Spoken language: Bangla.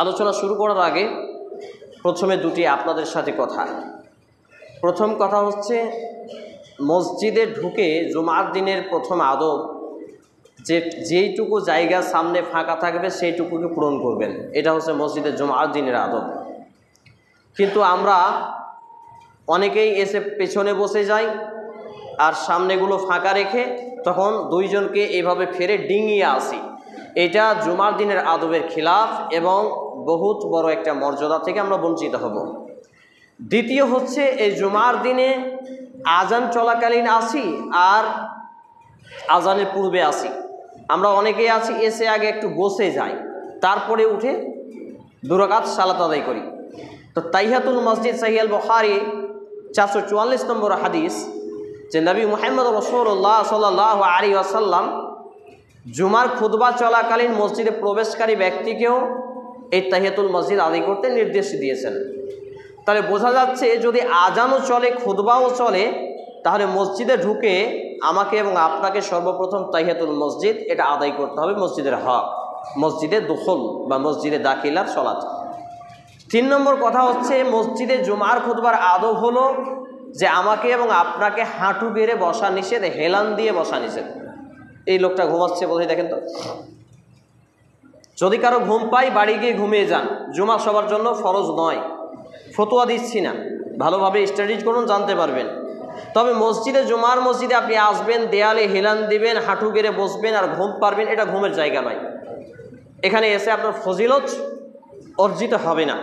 আলোচনা শুরু করার আগে প্রথমে দুটি আপনাদের সাথে কথা। প্রথম কথা হচ্ছে, মসজিদে ঢুকে জুমার দিনের প্রথম আদব যেইটুকু জায়গা সামনে ফাঁকা থাকবে সেইটুকুকে পূরণ করবেন। এটা হচ্ছে মসজিদের জুমার দিনের আদব। কিন্তু আমরা অনেকেই এসে পেছনে বসে যাই আর সামনেগুলো ফাঁকা রেখে তখন দুইজনকে এইভাবে ফেরে ডিঙিয়ে আসি। এটা জুমার দিনের আদবের খিলাফ এবং বহুত বড় একটা মর্যাদা থেকে আমরা বঞ্চিত হব। দ্বিতীয় হচ্ছে, এই জুমার দিনে আজান চলাকালীন আসি আর আজানের পূর্বে আসি। আমরা অনেকেই আছি এসে আগে একটু বসে যাই, তারপরে উঠে 2 রাকাত সালাত আদায় করি। তো তাহিয়াতুল মসজিদ সহিহ আল বুখারী 444 নম্বর হাদিস, যে নবী মুহাম্মদ রাসূলুল্লাহ সাল্লাল্লাহু আলাইহি ওয়াসাল্লাম জুমার খুতবা চলাকালীন মসজিদে প্রবেশকারী ব্যক্তিকেও এই তাহিয়াতুল মসজিদ আদায় করতে নির্দেশ দিয়েছেন। তাহলে বোঝা যাচ্ছে, যদি আজানও চলে খুতবাও চলে, তাহলে মসজিদে ঢুকে আমাকে এবং আপনাকে সর্বপ্রথম তাহিয়াতুল মসজিদ এটা আদায় করতে হবে, মসজিদের হক, মসজিদে দুখুল বা মসজিদে দাখিলার সলাত। 3 নম্বর কথা হচ্ছে, মসজিদে জুমার খুতবার আদব হলো যে আমাকে এবং আপনাকে হাঁটু গেড়ে বসা নিষেধ, হেলান দিয়ে বসা নিষেধ। এই লোকটা ঘুমাচ্ছে বোধহয়, দেখেন তো। যদি কারো ঘুম পাই বাড়ি গিয়ে ঘুমিয়ে যান, জুমা সবার জন্য ফরজ নয়, ফতোয়া দিচ্ছি না, ভালোভাবে স্টাডি করুন, জানতে পারবেন। তবে মসজিদে জুমার মসজিদে আপনি আসবেন, দেয়ালে হেলান দিবেন, হাঁটু গেড়ে বসবেন আর ঘুম পারবেন, এটা ঘুমের জায়গা নয়। এখানে এসে আপনার ফজিলত অর্জিত হবে না।